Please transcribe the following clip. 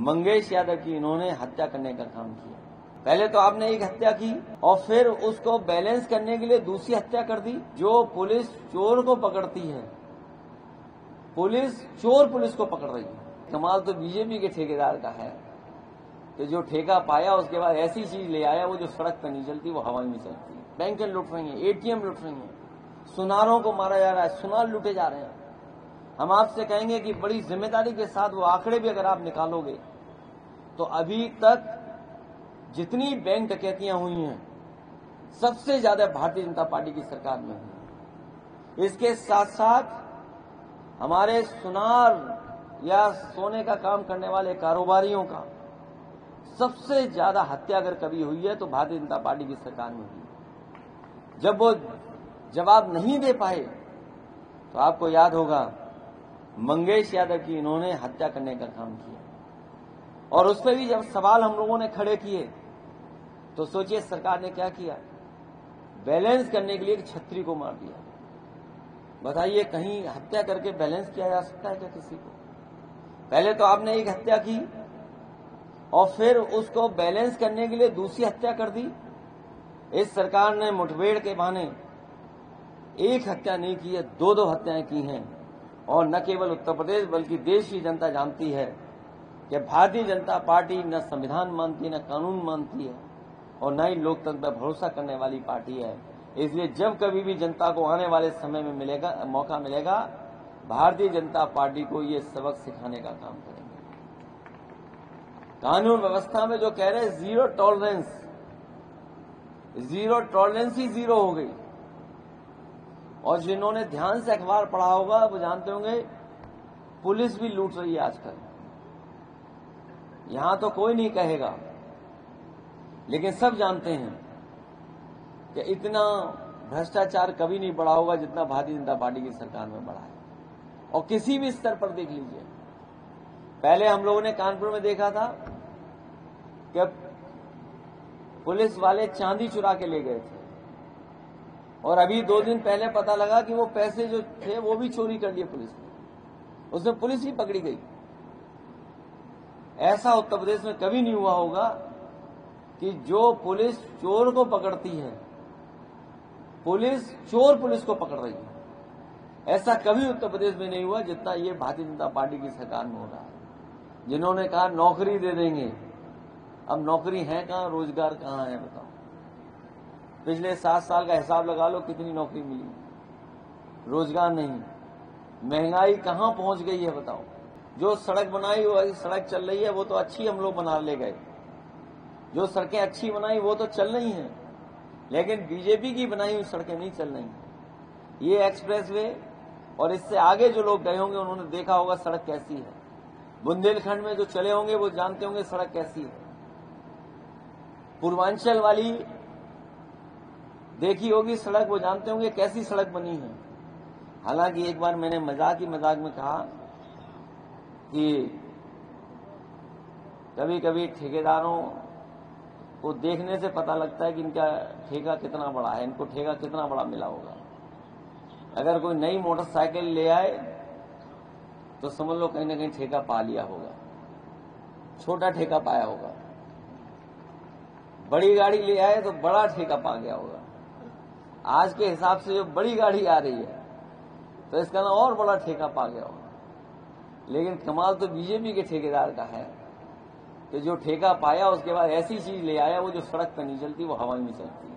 मंगेश यादव की इन्होंने हत्या करने का काम किया। पहले तो आपने एक हत्या की और फिर उसको बैलेंस करने के लिए दूसरी हत्या कर दी। जो पुलिस चोर को पकड़ती है, पुलिस चोर पुलिस को पकड़ रही है। कमाल तो बीजेपी के ठेकेदार का है कि जो ठेका पाया उसके बाद ऐसी चीज ले आया वो जो सड़क पर नहीं चलती वो हवा में चलती है। बैंकें लूट रही हैं, एटीएम लूट रही हैं, सुनारों को मारा जा रहा है, सुनार लूटे जा रहे हैं। हम आपसे कहेंगे कि बड़ी जिम्मेदारी के साथ वो आंकड़े भी अगर आप निकालोगे तो अभी तक जितनी बैंक डकैतियां हुई हैं सबसे ज्यादा भारतीय जनता पार्टी की सरकार में हुई। इसके साथ साथ हमारे सुनार या सोने का काम करने वाले कारोबारियों का सबसे ज्यादा हत्या अगर कभी हुई है तो भारतीय जनता पार्टी की सरकार में हुई। जब वो जवाब नहीं दे पाए तो आपको याद होगा मंगेश यादव की इन्होंने हत्या करने का काम किया। और उस पर भी जब सवाल हम लोगों ने खड़े किए तो सोचिए सरकार ने क्या किया, बैलेंस करने के लिए एक छतरी को मार दिया। बताइए कहीं हत्या करके बैलेंस किया जा सकता है क्या किसी को? पहले तो आपने एक हत्या की और फिर उसको बैलेंस करने के लिए दूसरी हत्या कर दी। इस सरकार ने मुठभेड़ के बहाने एक हत्या नहीं की है, दो हत्याएं की हैं। और न केवल उत्तर प्रदेश बल्कि देश की जनता जानती है कि भारतीय जनता पार्टी न संविधान मानती है, न कानून मानती है और न ही लोकतंत्र पर भरोसा करने वाली पार्टी है। इसलिए जब कभी भी जनता को आने वाले समय में मौका मिलेगा, भारतीय जनता पार्टी को ये सबक सिखाने का काम करेंगे। कानून व्यवस्था में जो कह रहे हैं जीरो टॉलरेंस ही जीरो हो गई। और जिन्होंने ध्यान से अखबार पढ़ा होगा वो जानते होंगे पुलिस भी लूट रही है आजकल। यहां तो कोई नहीं कहेगा, लेकिन सब जानते हैं कि इतना भ्रष्टाचार कभी नहीं बढ़ा होगा जितना भारतीय जनता पार्टी की सरकार में बढ़ा है। और किसी भी स्तर पर देख लीजिए, पहले हम लोगों ने कानपुर में देखा था कि पुलिस वाले चांदी चुरा के ले गए थे और अभी 2 दिन पहले पता लगा कि वो पैसे जो थे वो भी चोरी कर लिए पुलिस ने, उसमें पुलिस ही पकड़ी गई। ऐसा उत्तर प्रदेश में कभी नहीं हुआ होगा कि जो पुलिस चोर को पकड़ती है, पुलिस चोर पुलिस को पकड़ रही है। ऐसा कभी उत्तर प्रदेश में नहीं हुआ जितना ये भारतीय जनता पार्टी की सरकार में हो रहा है। जिन्होंने कहा नौकरी दे देंगे, अब नौकरी है कहां, रोजगार कहां है बताओ। पिछले 7 साल का हिसाब लगा लो कितनी नौकरी मिली, रोजगार नहीं। महंगाई कहां पहुंच गई है बताओ। जो सड़क बनाई वो सड़क चल रही है वो तो अच्छी हम लोग बना ले गए, जो सड़कें अच्छी बनाई वो तो चल रही हैं, लेकिन बीजेपी की बनाई हुई सड़कें नहीं चल रही। ये एक्सप्रेस वे और इससे आगे जो लोग गए होंगे उन्होंने देखा होगा सड़क कैसी है। बुंदेलखंड में जो चले होंगे वो जानते होंगे सड़क कैसी है। पूर्वांचल वाली देखी होगी सड़क, वो जानते होंगे कैसी सड़क बनी है। हालांकि एक बार मैंने मजाक में कहा कि कभी कभी ठेकेदारों को देखने से पता लगता है कि इनका ठेका कितना बड़ा है, इनको ठेका कितना बड़ा मिला होगा। अगर कोई नई मोटरसाइकिल ले आए तो समझ लो कहीं ना कहीं ठेका पा लिया होगा, छोटा ठेका पाया होगा। बड़ी गाड़ी ले आए तो बड़ा ठेका पा गया होगा। आज के हिसाब से जो बड़ी गाड़ी आ रही है तो इसका ना और बड़ा ठेका पा गया होगा। लेकिन कमाल तो बीजेपी के ठेकेदार का है कि जो ठेका पाया उसके बाद ऐसी चीज ले आया वो जो सड़क पर नहीं चलती वो हवा में चलती है।